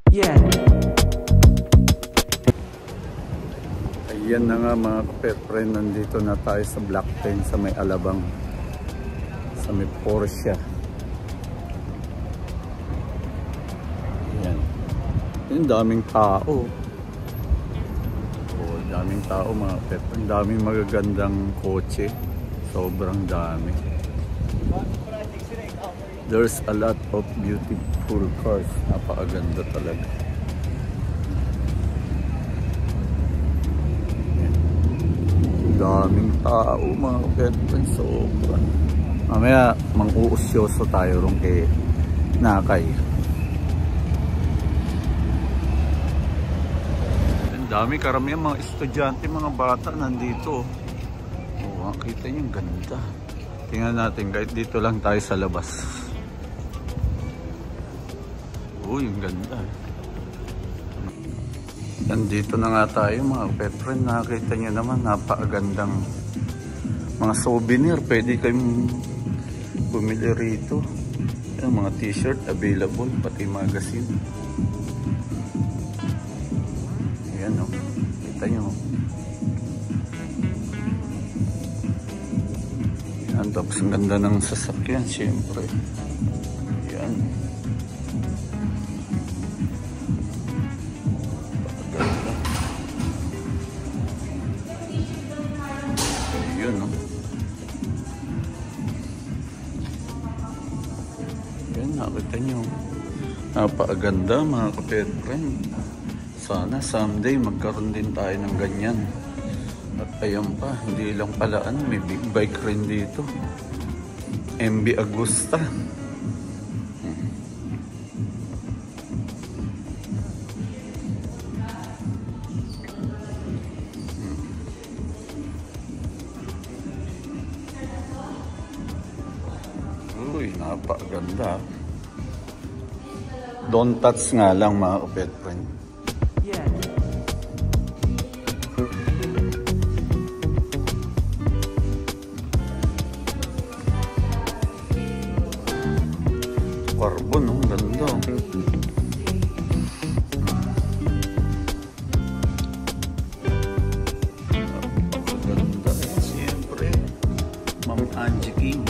Yeah. Ayan na nga mga kapet friend, nandito na tayo sa Block 10 sa may Alabang, sa may Porsche. Ayan. Yung daming tao. Oh, daming tao mga kapet friend. Daming magagandang kotse. Sobrang dami. There's a lot of beautiful cars. Napakaganda talaga. Daming tao mga kapetren. Sobra. Mamaya mang-uusyoso tayo ron kay Nakay. Ang dami, karamihan mga estudyante, mga bata nandito. Oh, kita niyo, ganda. Tingnan natin kahit dito lang tayo sa labas. Uy, ang ganda. Nandito na nga tayo mga pet friend. Nakita nyo naman, napakagandang mga souvenir. Pwede kayong bumili rito. Ayan, mga t-shirt available, pati magazine. Ayan o, kita nyo. Ayan, tapos ang ganda ng sasakyan, syempre. Ayan. Nakita nyo, napakaganda mga kapet friend. Sana someday magkaroon din tayo ng ganyan. At ayan pa, hindi lang pala may big bike rin dito, MB Agusta. Uy, napakaganda. Don't touch nga lang mga kapet friend. Yeah. Carbon, oh, ganda. Napakaganda eh, siyempre. Ma'am Angie King.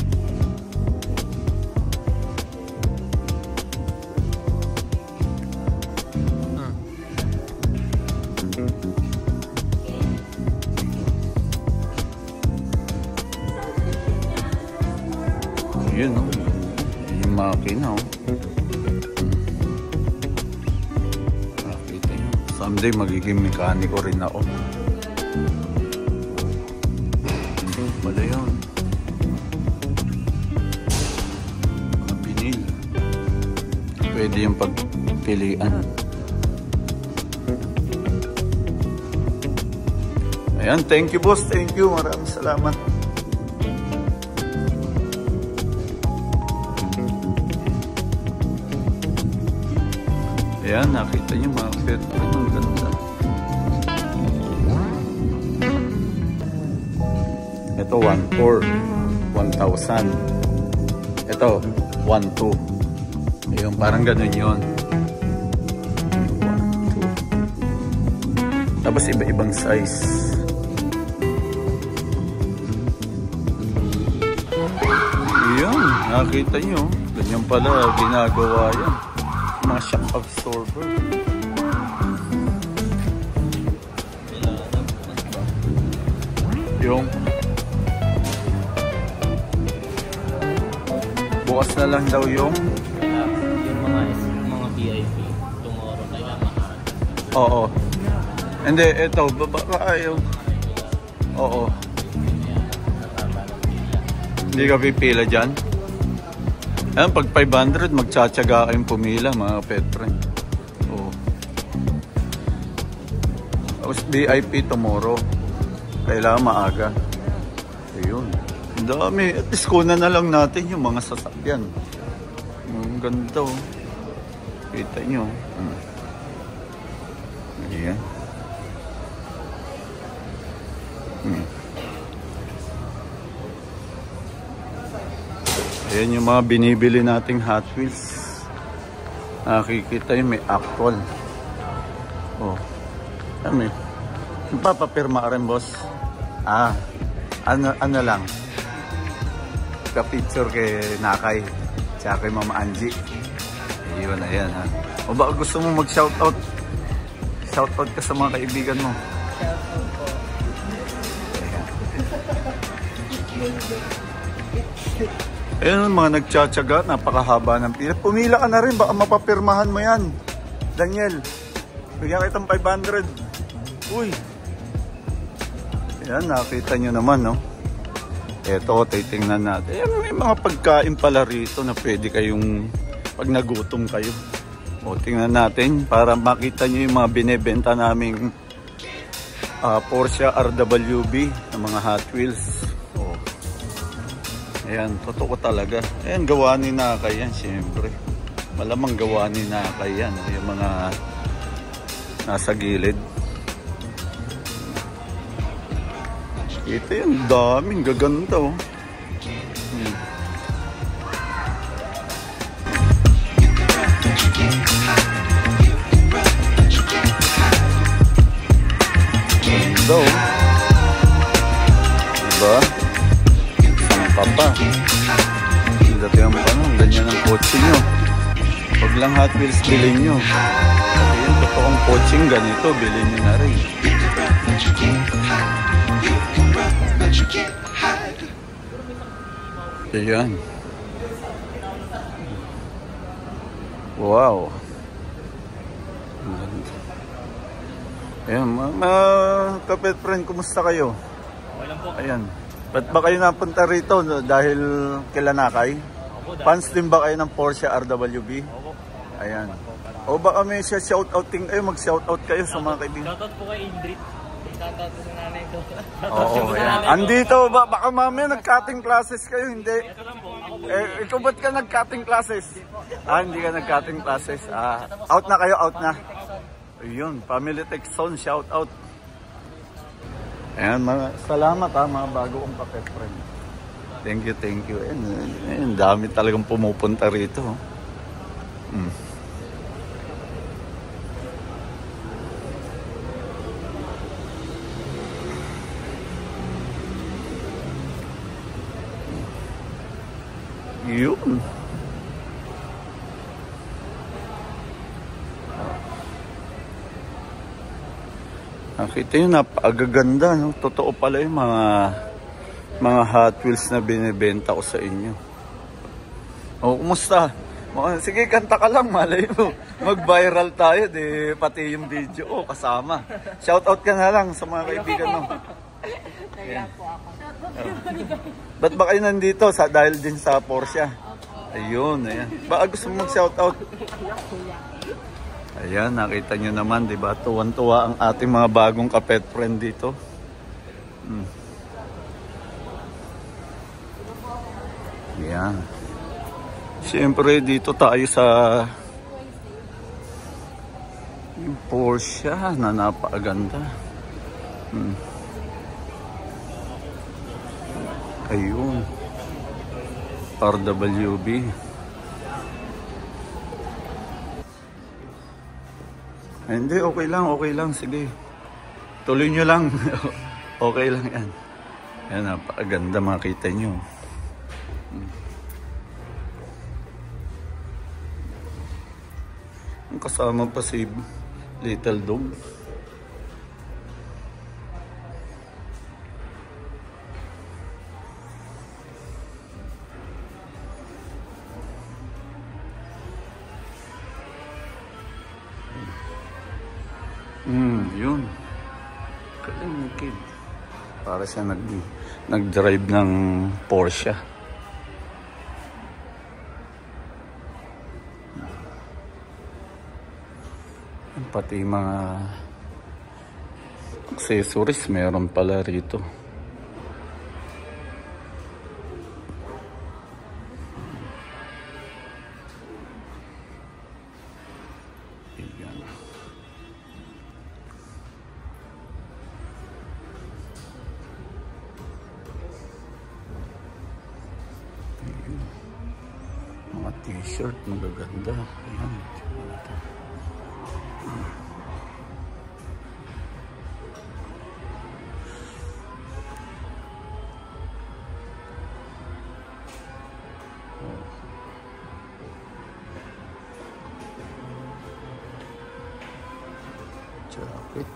Yun o, yung makina o. Nakita nyo, someday magiging mekaniko rin ako. Wala yun. Mga binil. Pwede yung pagpilian. Ayan, thank you boss, thank you. Maraming salamat. Ayan, nakita niyo mga pet. Ang ganda. Ito 1,400, 1,000. Ito 1,200. Ayun, parang ganun yun. 1,200. Tapos iba-ibang size. Ayan, nakita niyo. Ganyan pala ginagawa yan. Mga shock absorber. Yung bukas na lang daw yung mga VIP tomorrow kaya mahal. Oo. Hindi, ito baka ayaw. Oo. Hindi ka pipila dyan. Ayan, pag 500, magtsatsaga kayong pumila, mga pet friend. Oo. Tapos VIP tomorrow. Kailangan maaga. Ayun. Ang dami. At least kunan na lang natin yung mga sasakyan. Ang ganda oh. Kita nyo. Ayan. Ayan yung mga binibili nating Hot Wheels. Nakikita yun, may actual. Oh. Ano yun? Papapirma ka rin, boss? Ano lang? Ka-picture kay Nakay. Tsaka kay Mama Angie. Ayun, ayan ha. O baka gusto mo mag-shoutout? Shoutout ka sa mga kaibigan mo. Shoutout po. Ayun, mga nagtsatsaga, napakahaba ng pila. Pumila ka na rin, baka mapapirmahan mo yan. Daniel, bigyan kitang 500. Uy. Ayan, nakita nyo naman, no? Eto, titingnan natin. Ayan, may mga pagkain pala rito na pwede kayong, pag nagutom kayo. O, tingnan natin para makita nyo yung mga binebenta naming Porsche RWB ng mga Hot Wheels. O, ayan, totoo talaga. Ayan, gawa ni Nakay yan, siyempre. Malamang gawa ni Nakay yan. Yung mga nasa gilid. Ito yung daming gaganda, oh. Ganda, oh. Diba? Sangka pa. Dati ang panong, ganyan ang kotse nyo. Huwag lang Hot Wheels bilhin nyo. Kasi yung totoong coaching ganito, bilhin nyo na rin. Ayan. Wow. Ayan, mga kapit friend, kumusta kayo? Okay lang po. Ayan. Ba't ba kayo napunta rito dahil kila Nakay? Fans din ba kayo ng Porsche RWB? Opo. Ayan. O baka may shoutout-outing kayo, mag-shoutout kayo sa mga kaibigan. Shoutout po kay Indrit. Shoutout po sa nanay ko. Oo, ayan. Andito, baka mamaya nag-cutting classes kayo, hindi? Ito lang po. Ako po. Ikaw ba't ka nag-cutting classes? Hindi ka nag-cutting classes. Out na kayo, out na. Ayun, Family Tech Zone, shoutout. Ayan, salamat mga bago kong kapet friend. Thank you, thank you. Ayan, dami talagang pumupunta rito. Yun. Nakita nyo, napakaganda, no? Totoo pala yung mga Hot Wheels na binibenta ko sa inyo. O, kumusta? Sige, kanta ka lang, malay mo. Mag-viral tayo, di pati yung video kasama. Shoutout ka na lang sa mga kaibigan mo. Kaya po ako. Ba't ba kayo nandito? Dahil din sa Porsche? Ayun, ayan. Baka gusto mo mag-shoutout? Ayan, nakita nyo naman, di ba? Tuwan-tuwa ang ating mga bagong kapet friend dito. Ayan. Siyempre, dito tayo sa yung Porsche na napakaganda. Ayun. RWB. Hindi, okay lang, sige. Tuloy nyo lang. Okay lang yan. Yan, napakaganda, makita nyo. Kasama pa si Little Dog. Yun. Galing yung kid. Para siya nag-drive ng Porsche. Pati mga accessories meron pala rito. Mga t-shirt magaganda. Ayan. Jacket.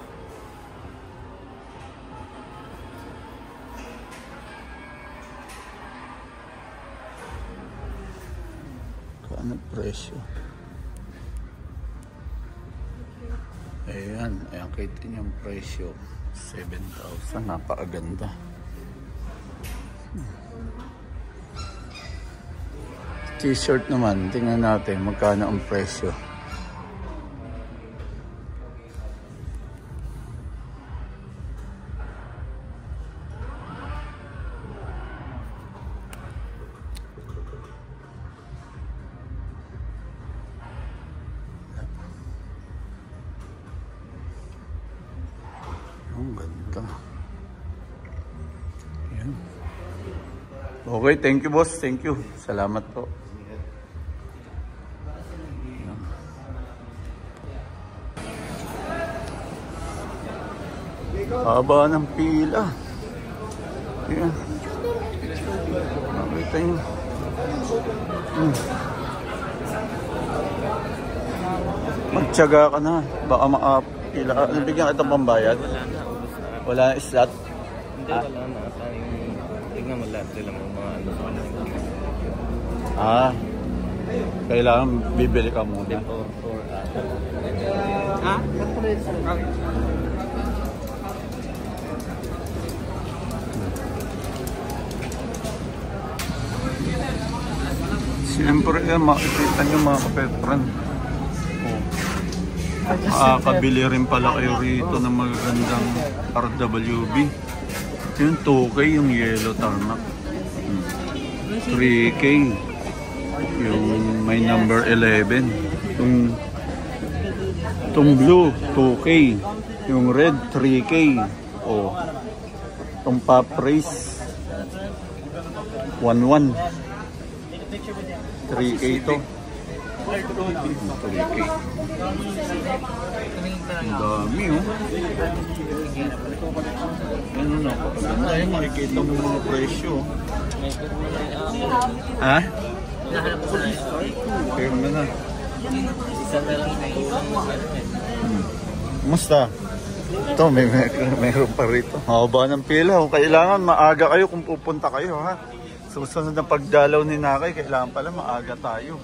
Ano presyo? Ayan, ayan kita niyo yung presyo. 7,000, napakaganda. T-shirt naman, tingnan natin magkano ang presyo. Ang ganda. Ayan. Okay, thank you boss. Thank you. Salamat po. Ayan. Haba ng pila. Ayan. Nakita nyo. Magtiyaga ka na. Baka makapila. Nabigyan ka itong pambayad? Wala na slot? Hindi, wala na. Tignan mo lahat sila mga ano sa Ah, kailangan bibili ka muna. Ha? Siyempre yan, makikita nyo mga kapetran. Makakabili rin pala kayo rito ng magagandang RWB. Yung 2K, yung yellow tarmac. 3K. Yung may number 11. Itong blue, 2K. Yung red, 3K. Oh. Itong pop race, 11. 3K to. 3K. Ang dami oh. Ano na? Ano na yung makikita mo mga presyo? Ha? Firm na na. Kumusta? Ito, mayroon pa rito. Haba ng pila. Kung kailangan, maaga kayo kung pupunta kayo ha. Susunod na pagdalaw ni Nakay, kailangan pala maaga tayo.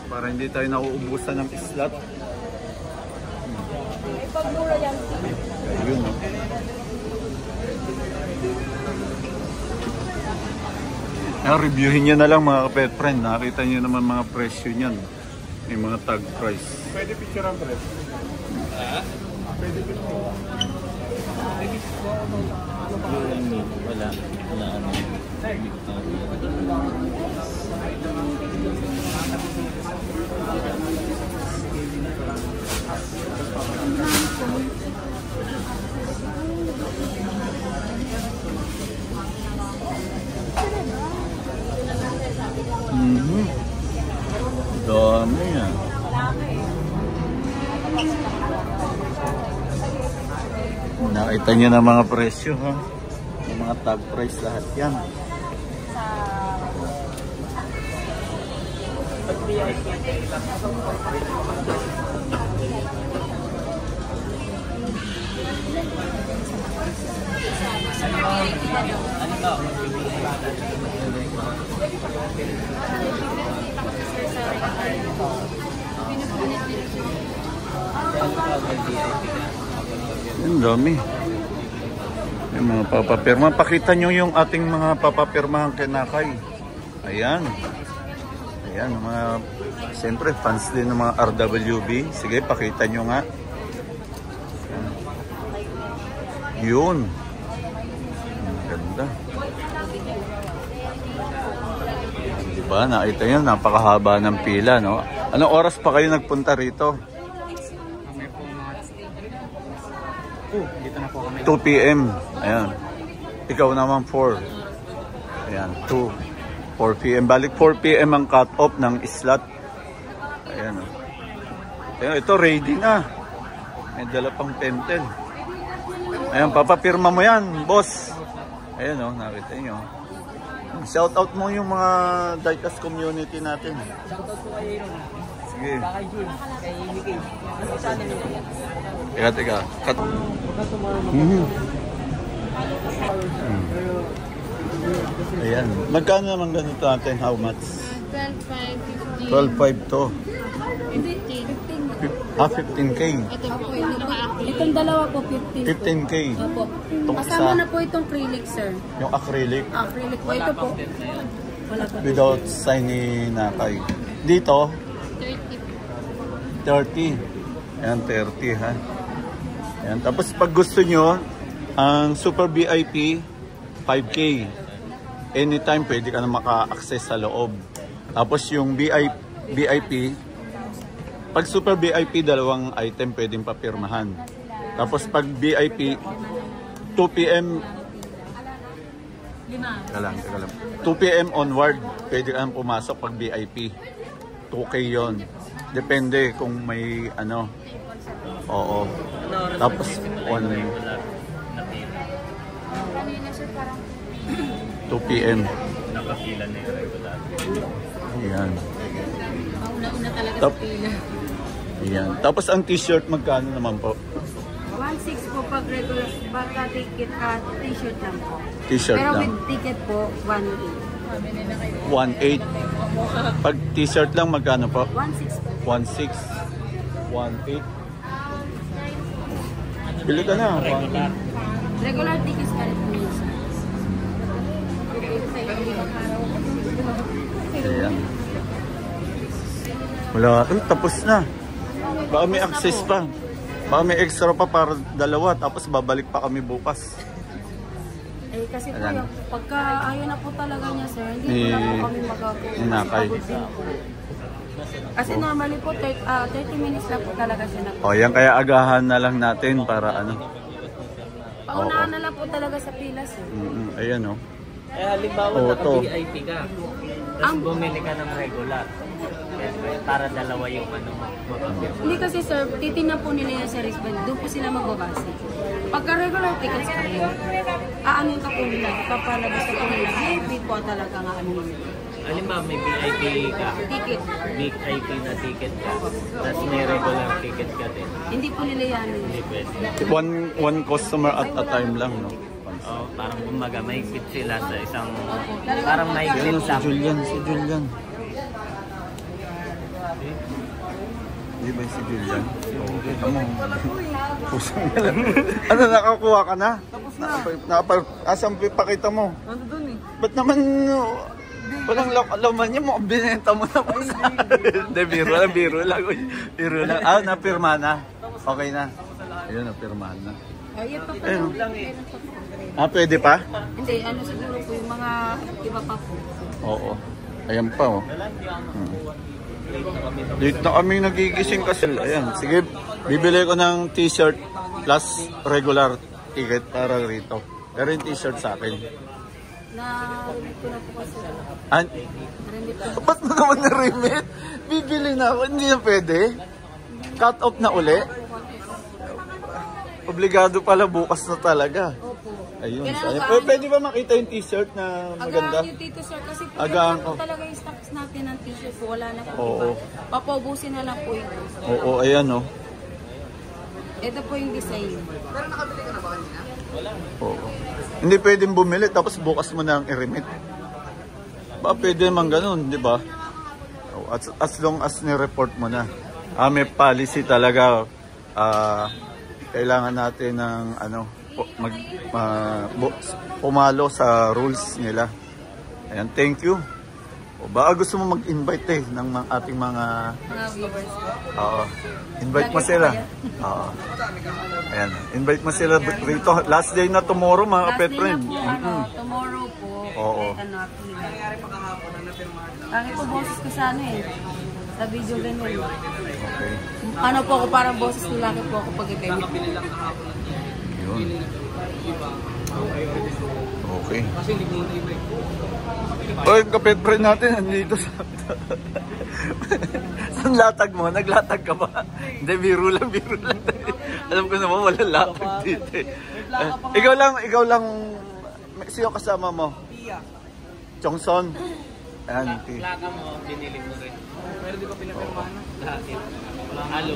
Para hindi tayo nauubusan ng slot. Ayun, no? Reviewin nyo na lang mga kapet friend. Nakita nyo naman mga presyo nyan. May mga tag price. Pwede picture ang presyo? Ha? Pwede picture. Wala. Wala ano. Dami yan. Nakita nyo na mga presyo ha. Yung mga tag price lahat yan. Ang dami. Yung mga papapirma. Pakita nyo yung ating mga papapirmahan kay Nakay. Ayan. Ayan, mga siyempre fans din ng mga RWB. Sige, pakita nyo nga. Yun. Ang ganda. Diba, nakita nyo, napakahaba ng pila, no? Anong oras pa kayo nagpunta rito? Dito na po kami. 2 PM. Ayan. Ikaw naman 4. Ayan, 2. 4 PM. Balik 4 PM ang cut-off ng slot. Ayan. Ayan, ito ready na. May dala pang pentel. Ayan, papapirma mo yan, boss. Ayan o, nakita nyo. Shout out mo yung mga Diecast community natin. Shoutout po kayo sa sige. Kay Jules, kay Mickey. Ano sa atin nila? Teka. Cut. Ayan. Magkano naman ganito natin? How much? 12.5 to. 15K. Itong dalawa po, 15. 15K. Opo. Itong Kasama isa. na po itong acrylic, sir. Yung acrylic. Acrylic po. Ito po. Wala po. Without sign ni Nakay. Dito, 30. Ayan, 30 ha. Ayan. Tapos pag gusto nyo, ang Super VIP, 5K. Anytime pwede ka na maka-access sa loob. Tapos yung VIP, pag Super VIP, dalawang item pwedeng papirmahan. Tapos pag VIP, 2 PM, teka lang. 2 PM onward, pwede ka nang pumasok pag VIP. 2K yon. Depende kung may ano. Oo. Tapos 2 PM. Nakapila na yung regular. Ayan. Mauna-una talaga Tap- sa pila. Ayan. Tapos ang t-shirt magkano naman po? 1.6 po pag regular baka ticket t-shirt lang po. T-shirt Pero lang. with ticket po, 1.8. 1.8. Pag t-shirt lang magkano po? 1.6 po. 1.6. 1.8. Bili ka na. Regular tickets ka rin po minsan. Ayan. Wala. Tapos na. Baka may access pa. Baka may extra pa para dalawa. Tapos babalik pa kami bukas. Eh kasi po Ayan. yung pagka ayaw na po talaga niya, sir, hindi Ni- po na po kami magagawa. Nakay. Pagod din po. Kasi normally po 30 minutes lang po talaga siya na. O yan, kaya agahan na lang natin para ano. Paunahan na lang po talaga sa pila, sir. Ayan o. Eh halimbawa Oo, to. naka-VIP ka, tapos bumili ka ng regular. Para dalawa yung ano mo. Hindi kasi, sir, titignan po nila yan sa wristband. Doon po sila magbabase. Pagka regular tickets ka rin, aanin ka po nila. Papalabas ka po nila. VIP po talaga nga ano nila. Halimbawa may VIP ka, Ticket. VIP na ticket ka, tapos may regular ticket ka din. Hindi po nila yan. Hindi pwede. One customer at a time lang, no? Oh, parang umaga may fit sila sa isang, parang may fit Ayun, si sa Julian. Di ba si Julian? Oo, kita mo. Pusang na lang. Ano, nakakuha ka na? Tapos na. Asan pakita mo? Ano doon eh? Ba't naman walang laman niya mo? Binenta mo na po sa akin. Hindi, biro lang. Uy, biro lang. Ah, napirma na. Okay na. Ayun, napirma na. Ayun pa po. Ayun. Ah, pwede pa? Hindi, ano siguro po yung mga iba pa po. Oo. Ayan pa, oh. Dito na kami nagigising kasi. Ayan, sige. Bibili ko ng t-shirt plus regular ticket para rito. Pero yung t-shirt sa akin. Na-remit ko na po kasi. Na-remit ko. Ba't mo naman na-remit? Bibili na ako. Hindi na pwede. Cut off na uli. Obligado pala bukas na talaga. Opo. Ayun. Kailangan Sayang. ba- Pwede ba makita yung t-shirt na maganda? Agahan yung dito, sir, kasi po Agahan po ko. talaga yung stocks natin ng t-shirt po. Wala na po. Oo. Diba? Papaubusin na lang po ito. Oo, ayan, oh. Ito po yung design. Oo. Hindi pwedeng bumili tapos bukas mo na ang i-remit. Ba pwede naman ganun, di ba? Oh, as long as ni-report mo na. May policy talaga. Kailangan natin ng ano, pumalo sa rules nila. Ayan, thank you. O baka gusto mo mag-invite ng ating mga Mga viewers. Oo. Invite mo sila. Oo. Ayan. Invite mo sila rito. Last day na tomorrow, mga Last kapet day friend. na po, ano, tomorrow po. Oo. Ano, Pangit po boses ko sa ano eh. Sa video ganyan. Okay. Ano po ako, parang boses lalaki po ako pag event. Yun. Okay. Oy, kapet friend natin, nandito sa... Saan latag mo? Naglatag ka ba? Hindi, biro lang. Alam ko naman, walang latag dito eh. Ikaw lang, sino kasama mo? Pia. Chongson. Ayan, okay. Plaka mo, binili mo rin. Pero di ko pinapirmahan na. Lahat yun. Halo.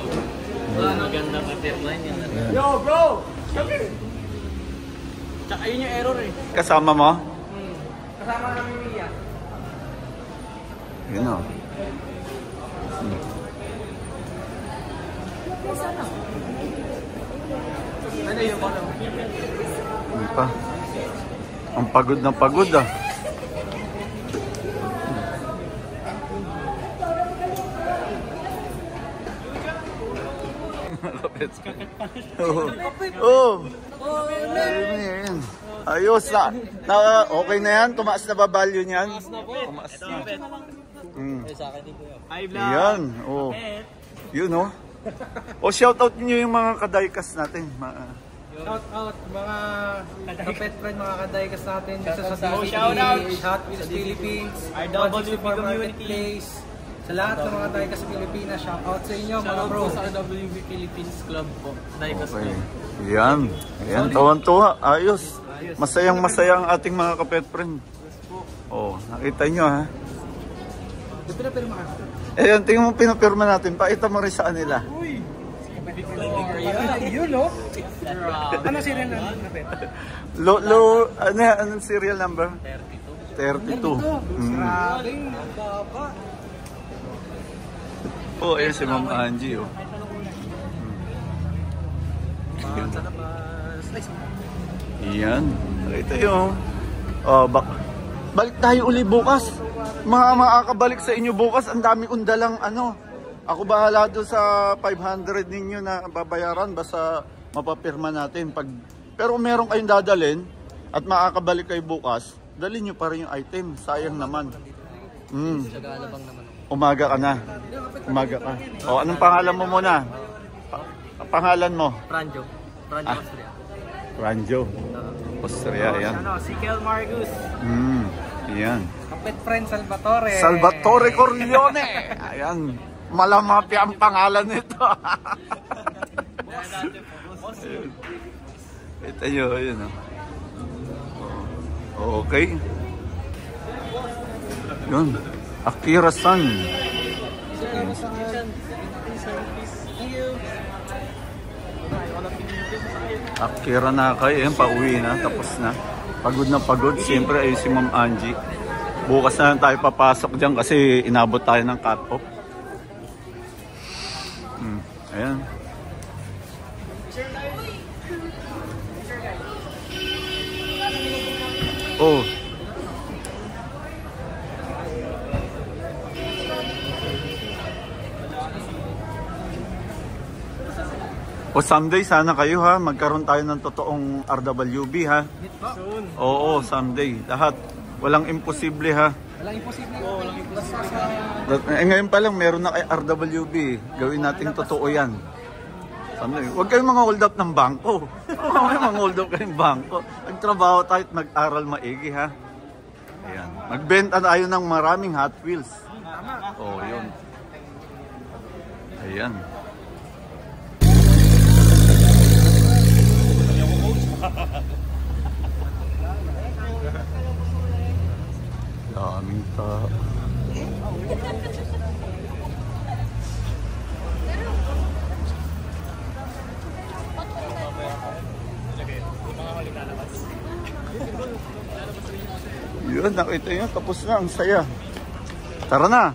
Maganda pa pirmahan yun. Yo, bro! Tsaka yun yung error eh. Kasama mo? Kasama namin Mia. Yun o. Ano yun ko Ano pa? Ang pagod na pagod ah. Oh. Ayos na. Okay na yan? Tumaas na ba value niyan? Tumaas na. Yan. Oh. Yun oh. O shoutout niyo yung mga kadaykas natin. Shout out mga kapet friend, mga kadaykas natin dito sa Shout Philippines, out. Hot Wheels Philippines, RWP 164 Marketplace. Sa lahat ng mga kadaykas sa Pilipinas, shout out sa inyo mga bro. Sa RWP Philippines Club po. Diecast Okay. Club. Yan. Yan. Tawan-tuwa. Ayos. Masayang masaya ang ating mga kapet friend. Oh, nakita nyo ha. Di pinapirmahan. Ayan, tingnan mo pinapirma natin. Pakita mo rin sa kanila. Yun no? Ano serial na kapet? Anong serial number? 32. Grabing baba. Oh, ayan si Ma'am Angie oh. Yan. Ito yung balik tayo uli bukas. Makakabalik sa inyo bukas. Ang dami kong dalang ano. Ako bahala doon sa 500 ninyo na babayaran basta mapapirma natin. Pero kung meron kayong dadalhin at makakabalik kayo bukas, dalhin nyo pa rin yung item. Sayang naman. Umaga ka na. Umaga ka. O, anong pangalan mo muna? Pangalan mo? Franjo. Franjo Austria. Franjo. Austria, yan. Si Kel Margus. Yan. Kapet friend Salvatore. Salvatore Corleone. Ayan. Malamapi ang pangalan nito. Ito yun. Okay. Yun. Akira-san. Akira na kayo. Ayan, pauwi na. Tapos na. Pagod na pagod. Siyempre ay si Ma'am Angie. Bukas na lang tayo papasok dyan kasi inabot tayo ng cut-off. Ayan. Oh. O someday sana kayo ha, magkaroon tayo ng totoong RWB ha. Soon. Oo, someday. Lahat. Walang imposible ha. Walang imposible. Walang imposible. Ngayon pa lang meron na kay RWB. Gawin nating totoo yan. Someday. Huwag kayong mga hold up ng bangko. Huwag kayong mga hold up kayong bangko. Magtrabaho tayo at mag-aral maigi ha. Ayan. Magbenta tayo ng maraming Hot Wheels. Oh, yun. Ayan. Daming tao. Yun, nakita nyo, tapos na, ang saya. Tara na!